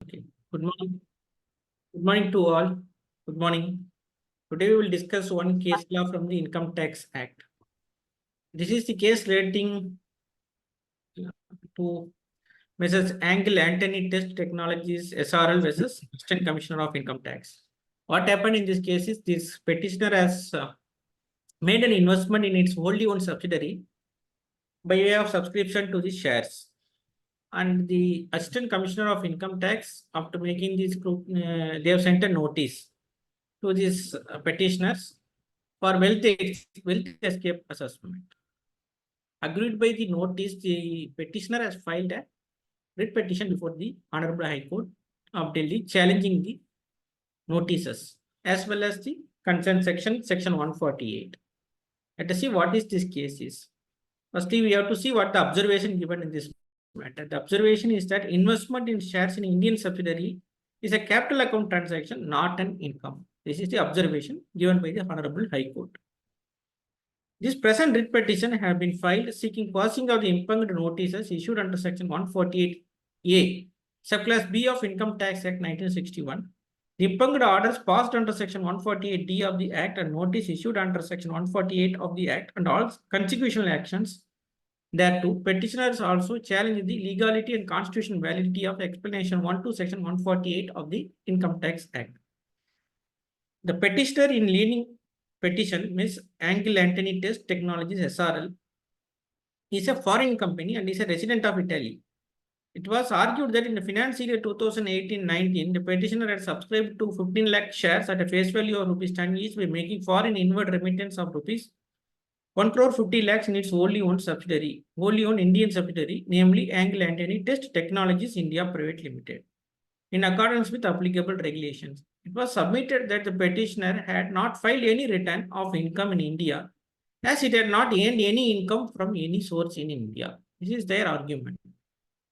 Okay. Good morning. Good morning to all. Good morning. Today we will discuss one case law from the Income Tax Act. This is the case relating to Mrs. Angle Anthony Test Technologies SRL versus Assistant Commissioner of Income Tax. What happened in this case is this petitioner has made an investment in its wholly owned subsidiary by way of subscription to the shares. And the Assistant Commissioner of Income Tax, after making this group, they have sent a notice to these petitioners for wealth escape assessment. Agreed by the notice, the petitioner has filed a writ petition before the Honorable High Court of Delhi challenging the notices as well as the consent section 148. Let us see what is this case is. Firstly, we have to see what the observation given in this matter. The observation is that investment in shares in Indian subsidiary is a capital account transaction, not an income. This is the observation given by the Honorable High Court. This present writ petition have been filed seeking passing of the impugned notices issued under Section 148A, Subclass B of Income Tax Act 1961. The impugned orders passed under Section 148D of the Act and notice issued under Section 148 of the Act and all consequential actions thereto. Petitioners also challenge the legality and constitutional validity of explanation 1 to Section 148 of the Income Tax Act. The petitioner in leading petition, Ms. Angle Anthony Test Technologies SRL, is a foreign company and is a resident of Italy. It was argued that in the financial year 2018-19, the petitioner had subscribed to 15 lakh shares at a face value of rupees 10 each by making foreign inward remittance of rupees 1 crore 50 lakhs in its wholly owned subsidiary, wholly owned Indian subsidiary, namely Angle Anthony Test Technologies India Private Limited, in accordance with applicable regulations. It was submitted that the petitioner had not filed any return of income in India, as it had not earned any income from any source in India. This is their argument.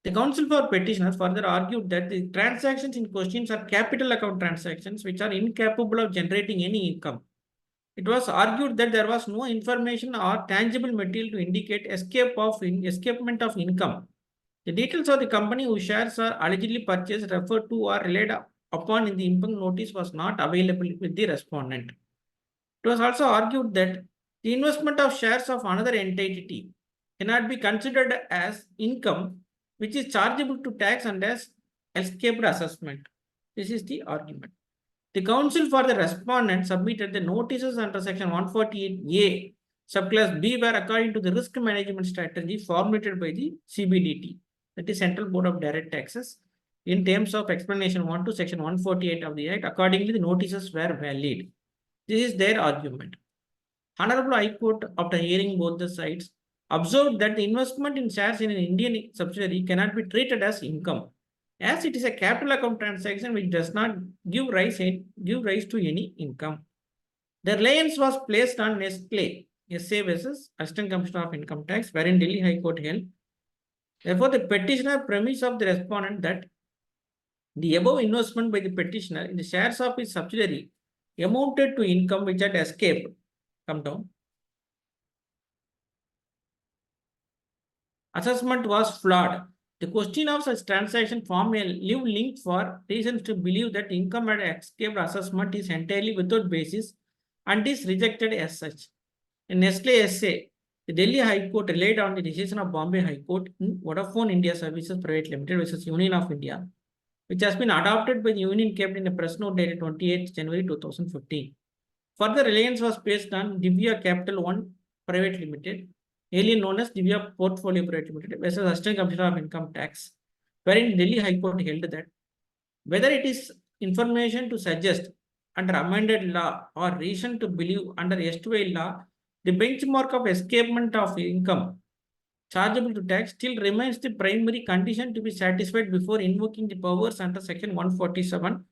The counsel for petitioner further argued that the transactions in question are capital account transactions which are incapable of generating any income. It was argued that there was no information or tangible material to indicate escapement of income. The details of the company whose shares are allegedly purchased, referred to, or relied upon in the impugned notice was not available with the respondent. It was also argued that the investment of shares of another entity cannot be considered as income, which is chargeable to tax and as escaped assessment. This is the argument. The counsel for the respondent submitted the notices under Section 148A, Subclass B, were according to the risk management strategy formulated by the CBDT, that is Central Board of Direct Taxes, in terms of explanation 1 to Section 148 of the Act. Accordingly, the notices were valid. This is their argument. Honorable High Court, after hearing both the sides, observed that the investment in shares in an Indian subsidiary cannot be treated as income, as it is a capital account transaction which does not give rise to any income. The reliance was placed on Nestle SA versus Assistant Commissioner of Income Tax, wherein Delhi High Court held. Therefore, the petitioner premise of the respondent that the above investment by the petitioner in the shares of his subsidiary amounted to income which had escaped. Come down. Assessment was flawed. The question of such transaction form a live link for reasons to believe that income had escaped assessment is entirely without basis and is rejected as such. In Nestle SA, the Delhi High Court relied on the decision of Bombay High Court in Vodafone India Services Private Limited versus Union of India, which has been adopted by the Union kept in a press note dated 28 January 2015. Further reliance was placed on Divya Capital One Private Limited, earlier known as Divya Portfolio Private Limited, versus Assistant Commissioner of Income Tax, wherein Delhi High Court held that whether it is information to suggest under amended law or reason to believe under S2I law, the benchmark of escapement of income chargeable to tax still remains the primary condition to be satisfied before invoking the powers under Section 147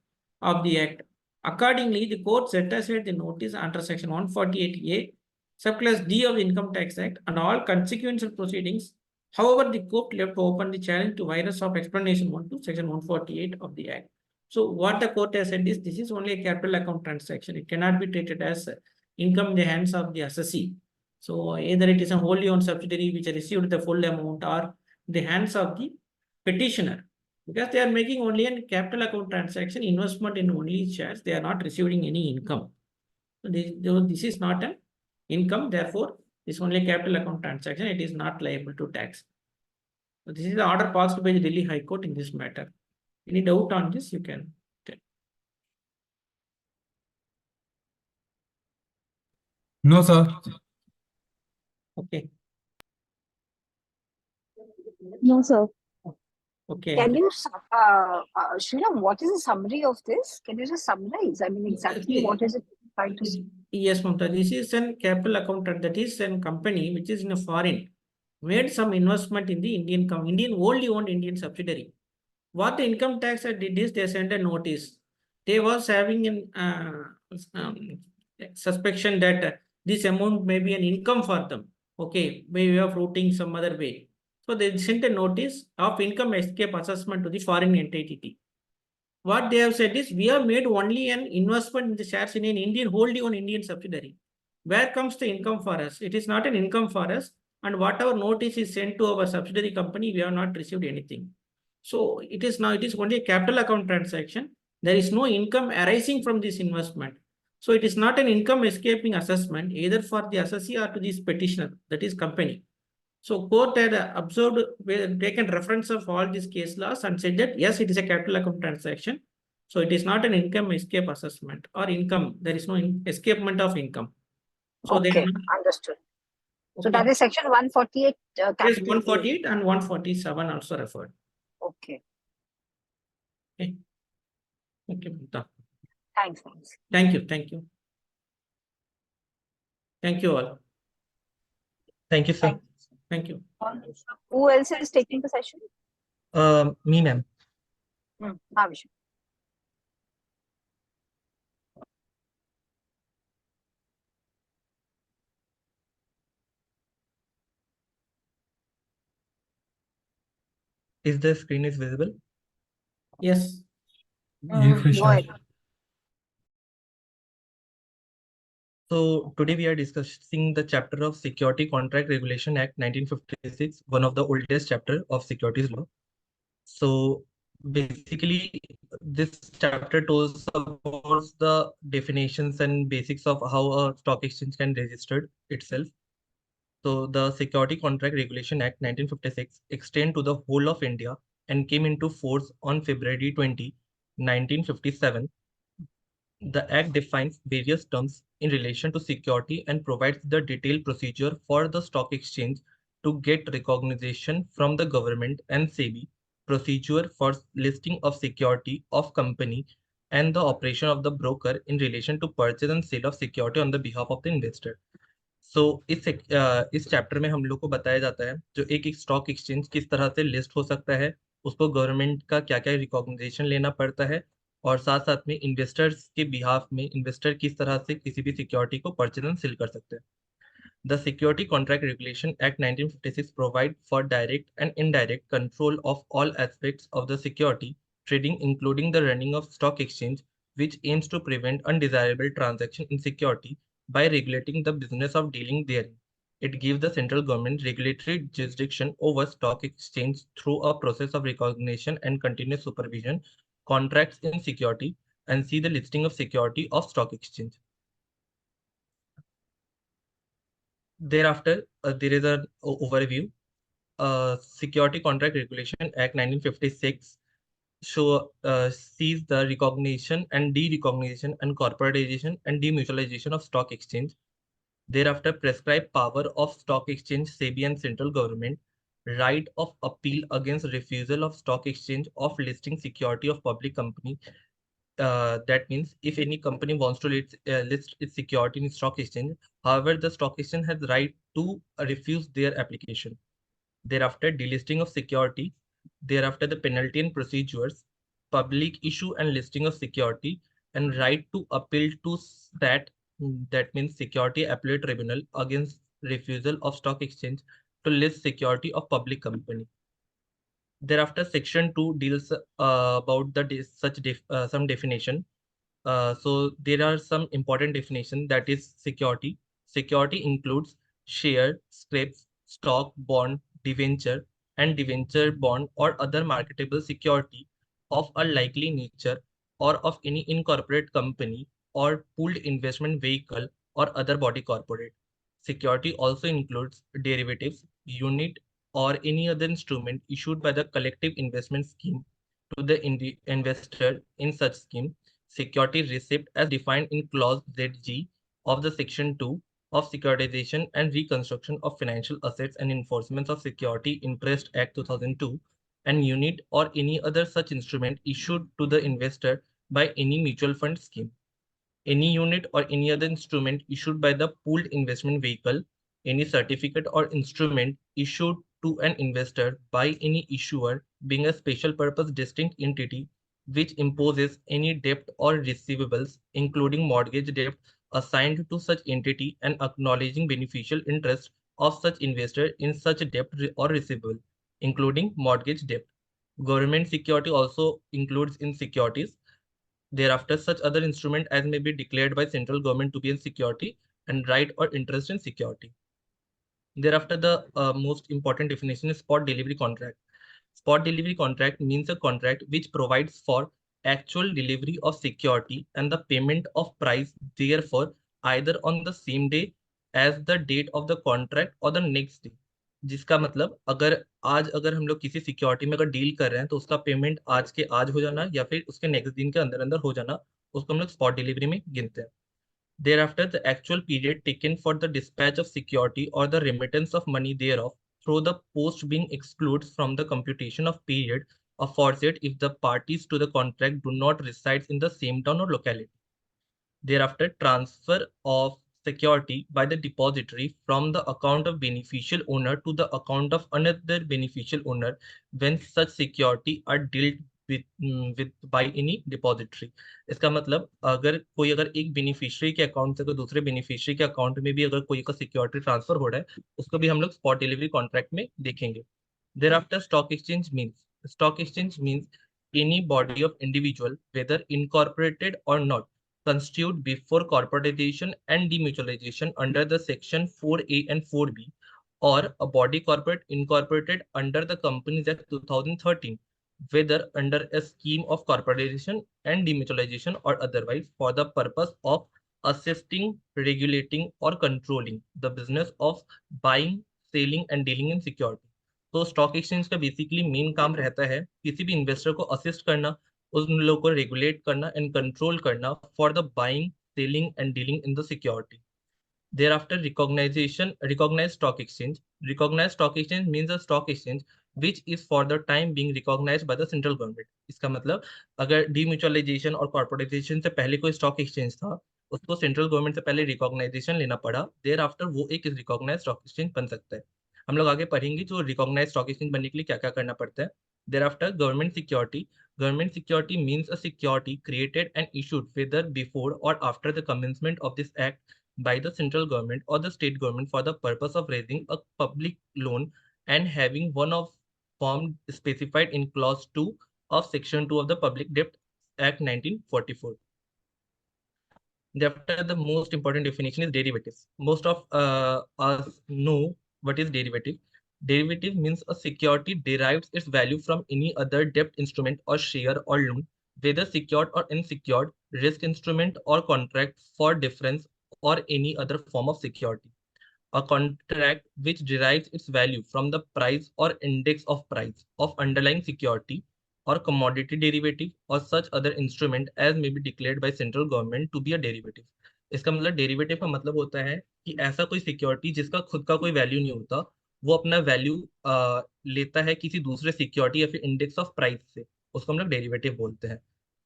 of the Act. Accordingly, the court set aside the notice under Section 148A, Subclass D of the Income Tax Act, and all consequential proceedings. However, the court left open the challenge to virus of explanation 1 to Section 148 of the Act. So, what the court has said is this is only a capital account transaction. It cannot be treated as income in the hands of the assessee. So, either it is a wholly owned subsidiary which received the full amount or the hands of the petitioner. because they are making only a capital account transaction, investment in only shares. They are not receiving any income. So this is not an income. Therefore, this is only a capital account transaction. It is not liable to tax. So this is the order passed by the Delhi High Court in this matter. Any doubt on this? You can tell. No, sir. Okay. No, sir. Okay. Can you, Srinath, what is the summary of this? Can you just summarize? I mean, exactly what is it trying to say? Yes, Mamta. This is a capital account, that is a company which is in a foreign, made some investment in the Indian wholly owned Indian subsidiary. What the income tax did is they sent a notice. They was having an suspicion that this amount may be an income for them. Okay, by way of routing some other way. So they sent a notice of income escape assessment to the foreign entity. What they have said is we have made only an investment in the shares in an Indian wholly owned Indian subsidiary. Where comes the income for us? It is not an income for us. And whatever notice is sent to our subsidiary company, we have not received anything. So it is only a capital account transaction. There is no income arising from this investment. So it is not an income escaping assessment either for the assessee or to this petitioner, that is company. So court had observed, taken reference of all these case laws and said that yes, it is a capital account transaction. So it is not an income escape assessment or income. There is no escapement of income. So Okay, understood. So okay. that is section 148. Yes, capital 148 and 147 also referred. Okay. Okay. Okay, Mamta. Thanks. Thank you. Thank you. Thank you all. Thank you, sir. Thank you. Who else is taking the session? Me, ma'am. Vishnu. Is the screen is visible? Yes. Yes, Go Vishal. ahead. So today we are discussing the chapter of Security Contract Regulation Act 1956, one of the oldest chapter of securities law. So basically, this chapter tells about the definitions and basics of how a stock exchange can register itself. So the Security Contract Regulation Act 1956 extend to the whole of India and came into force on February 20, 1957. The Act defines various terms in relation to security and provides the detailed procedure for the stock exchange to get recognition from the government and SEBI, procedure for listing of security of company and the operation of the broker in relation to purchase and sale of security on the behalf of the investor. So इस chapter में हम लोग को बताया जाता है जो एक स्टॉक एक्सचेंज किस तरह से लिस्ट हो सकता है, उसको गवर्नमेंट का क्या क्या रिकॉग्निशन लेना पड़ता है, और साथ साथ में इन्वेस्टर्स के बिहाफ में इन्वेस्टर किस तरह से किसी भी सिक्योरिटी को परचेज एंड सेल कर सकते हैं. The Security Contract Regulation Act 1956 provide for direct and indirect control of all aspects of the security trading, including the running of stock exchange, which aims to prevent undesirable transaction in security by regulating the business of dealing therein. It gives the central government regulatory jurisdiction over stock exchange through a process of recognition and continuous supervision, contracts in security, and see the listing of security of stock exchange. Thereafter, there is an overview. Security Contract Regulation Act 1956 sees the recognition and derecognition and corporatization and demutualization of stock exchange. Thereafter, prescribe power of stock exchange, SEBI and central government, right of appeal against refusal of stock exchange of listing security of public company. That means if any company wants to list its security in stock exchange, however, the stock exchange has right to refuse their application. Thereafter, delisting of security. Thereafter, the penalty and procedures, public issue and listing of security, and right to appeal to SAT, that means Security Appellate Tribunal, against refusal of stock exchange to list security of public company. Thereafter, section 2 deals about the some definition. So there are some important definition, that is security. Security includes share, scrips, stock, bond, debenture, and debenture bond or other marketable security of a likely nature or of any incorporate company or pooled investment vehicle or other body corporate. Security also includes derivatives, unit, or any other instrument issued by the collective investment scheme to the investor in such scheme. Security receipt as defined in clause ZG of the section 2 of Securitization and Reconstruction of Financial Assets and Enforcement of Security Interest Act 2002, and unit or any other such instrument issued to the investor by any mutual fund scheme. Any unit or any other instrument issued by the pooled investment vehicle, any certificate or instrument issued to an investor by any issuer being a special purpose distinct entity which imposes any debt or receivables, including mortgage debt, assigned to such entity and acknowledging beneficial interest of such investor in such debt or receivable, including mortgage debt. Government security also includes in securities. Thereafter, such other instrument as may be declared by central government to be in security and right or interest in security. Thereafter, the most important definition is spot delivery contract. Spot delivery contract means a contract which provides for actual delivery of security and the payment of price therefore either on the same day as the date of the contract or the next day. जिसका मतलब अगर हम लोग किसी security में अगर deal कर रहे हैं तो उसका पेमेंट आज के आज हो जाना या फिर उसके नेक्स्ट दिन के अंदर अंदर हो जाना, उसको हम लोग स्पॉट डिलीवरी में गिनते हैं. Thereafter, the actual period taken for the dispatch of security or the remittance of money thereof through the post being excluded from the computation of period aforesaid if the parties to the contract do not reside in the same town or locality. Thereafter, transfer of security by the depository from the account of beneficial owner to the account of another beneficial owner when such security are dealt with by any depository. इसका मतलब अगर एक beneficiary के account से कोई दूसरे beneficiary के account में भी अगर कोई का सिक्योरिटी ट्रांसफर हो रहा है उसको भी हम लोग स्पॉट डिलीवरी कॉन्ट्रैक्ट में देखेंगे. Thereafter, stock exchange means any body of individual, whether incorporated or not, constituted before corporatization and demutualization under the section 4A and 4B, or a body corporate incorporated under the Companies Act 2013, whether under a scheme of corporatization and demutualization or otherwise, for the purpose of assisting, regulating, or controlling the business of buying, selling, and dealing in security. तो stock exchange का basically main काम रहता है किसी भी investor को assist करना, उन लोगों को रेगुलेट करना एंड कंट्रोल करना for the buying, selling and dealing in the security. Thereafter, recognized stock exchange. Recognized stock exchange means a stock exchange which is for the time being recognized by the central government. इसका मतलब अगर डीम्यूचुअलाइजेशन और corporatisation से पहले कोई stock exchange था उसको central government से पहले रिकॉग्नाइजेशन लेना पड़ा, देयर आफ्टर वो एक रिकॉग्नाइज स्टॉक एक्सचेंज बन सकता है. हम लोग आगे पढ़ेंगे जो रिकॉग्नाइज स्टॉक एक्सचेंज बनने के लिए क्या क्या करना पड़ता है. Thereafter, government security. Government security means a security created and issued whether before or after the commencement of this act by the central government or the state government for the purpose of raising a public loan and having one of form specified in clause 2 of section 2 of the Public Debt Act 1944. Thereafter, the most important definition is derivatives. Most of us know what is derivative. Derivative means a security derives its value from any other debt instrument or share or loan, whether secured or unsecured, risk instrument or contract for difference or any other form of security. A contract which derives its value from the price or index of price of underlying security or commodity derivative or such other instrument as may be declared by central government to be a derivative. इसका मतलब derivative का मतलब होता है कि ऐसा कोई security जिसका खुद का कोई वैल्यू नहीं होता, वो अपना वैल्यू लेता है किसी दूसरे सिक्योरिटी या फिर इंडेक्स ऑफ प्राइस से, उसको हम लोग डेरिवेटिव बोलते हैं.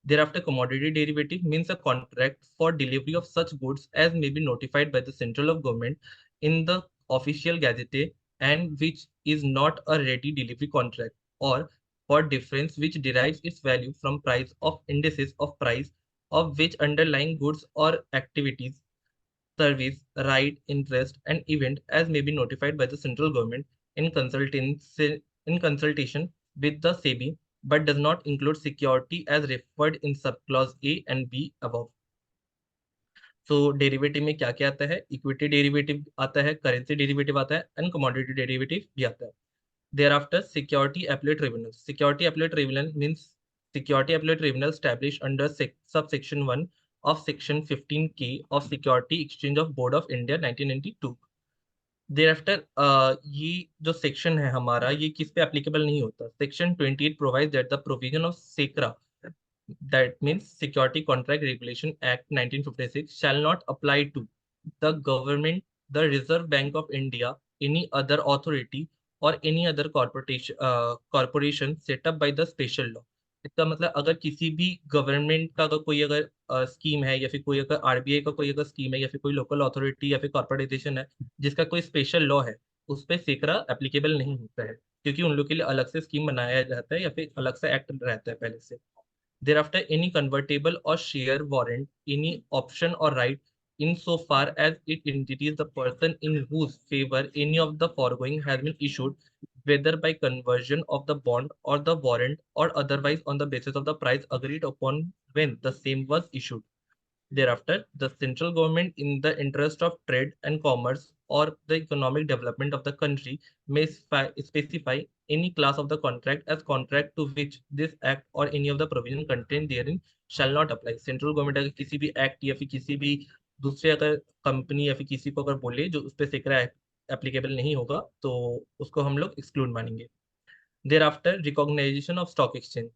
Thereafter, commodity derivative means a contract for delivery of such goods as may be notified by the central of government in the official gazette and which is not a ready delivery contract, or for difference which derives its value from price of indices of price of which underlying goods or activities, service, right, interest, and event as may be notified by the central government in consultation with the SEBI, but does not include security as referred in subclause A and B above. So derivative में क्या क्या आता है? Equity derivative आता है, currency derivative आता है and commodity derivative भी आता है. Thereafter, security appellate tribunals. Security appellate tribunal means security appellate tribunal established under subsection 1 of section 15K of Security Exchange of Board of India 1992. Thereafter, ये जो section है हमारा, ये किस पे एप्लीकेबल नहीं होता. Section 28 provides that the provision of SECRA, that means Security Contract Regulation Act 1956, shall not apply to the government, the Reserve Bank of India, any other authority or any other corporation set up by the special law. इसका मतलब अगर किसी भी government का अगर कोई अगर scheme है, या फिर कोई अगर आरबीआई का कोई अगर स्कीम है, या फिर कोई लोकल अथॉरिटी या फिर कॉर्पोरेटेशन है जिसका कोई स्पेशल लॉ है, उस पर सेक्रा एप्लीकेबल नहीं होता है, क्योंकि उन लोग के लिए अलग से स्कीम बनाया जाता है या फिर अलग से एक्ट रहता है पहले से. Thereafter, any convertible or share warrant, any option or right, insofar as it entities the person in whose favor any of the foregoing has been issued, whether by conversion of the bond or the warrant, or otherwise on the basis of the price agreed upon when the same was issued. Thereafter, the central government, in the interest of trade and commerce or the economic development of the country, may specify any class of the contract as contract to which this act or any of the provision contained therein shall not apply. Central government अगर किसी भी act या फिर किसी भी दूसरे अगर company या फिर किसी को अगर बोले जो उस पर सेक्रा एप्लीकेबल नहीं होगा, तो उसको हम लोग एक्सक्लूड मानेंगे. Thereafter, recognition of stock exchange.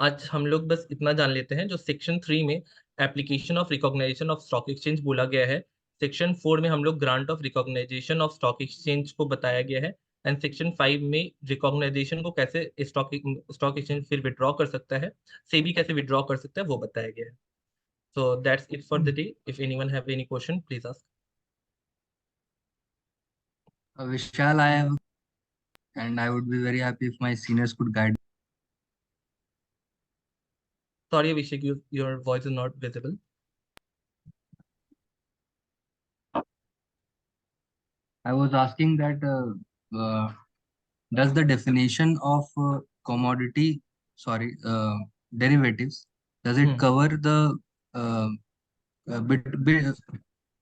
आज हम लोग बस इतना जान लेते हैं. जो सेक्शन 3 में application of recognisation of stock exchange बोला गया है, सेक्शन 4 में हम लोग grant of recognisation of stock exchange को बताया गया है, एंड सेक्शन 5 में रिकॉग्नाइजेशन को कैसे स्टॉक एक्सचेंज फिर विड्रॉ कर सकता है, सेबी कैसे विड्रॉ कर सकता है, वो बताया गया है. So that's it for the day. If anyone have any question, please ask. Vishal, I have, and I would be very happy if my seniors could guide. Sorry, Abhishek, your voice is not visible. I was asking that does the definition of derivatives, does it cover the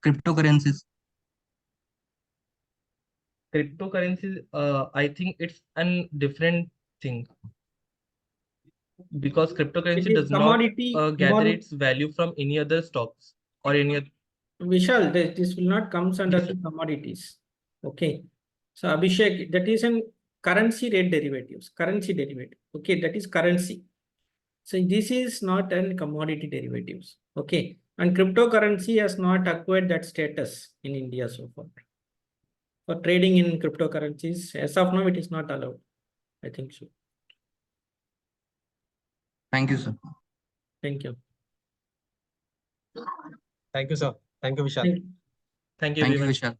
cryptocurrencies? Cryptocurrencies, I think it's a different thing, because cryptocurrency It is does not commodity. gather its value from any other stocks or any other. Vishal, this will not comes under the commodities. Okay. So Abhishek, that is an currency rate derivatives, currency derivative. Okay, that is currency. So this is not an commodity derivatives. Okay. And cryptocurrency has not acquired that status in India so far. For trading in cryptocurrencies, as of now, it is not allowed. I think so. Thank you, sir. Thank you. Thank you, sir. Thank you, Vishal. Thank Thank you, Thank you, everyone. Vishal.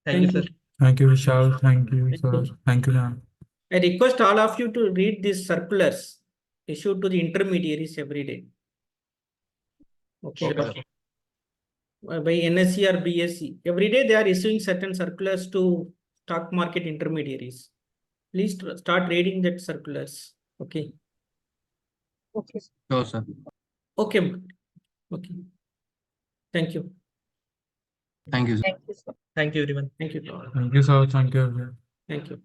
Thank you, sir. Thank you, Vishal. Thank you, Thank sir. you. Thank you, Jan. I request all of you to read these circulars issued to the intermediaries every day. Okay. Sure. By NSE or BSE. Every day they are issuing certain circulars to stock market intermediaries. Please start reading that circulars. Okay. Okay. Sure, sir. Okay. Okay. Thank you. Thank you, sir. Thank you, sir. Thank you, everyone. Thank you. Thank you, sir. Thank you. Thank you.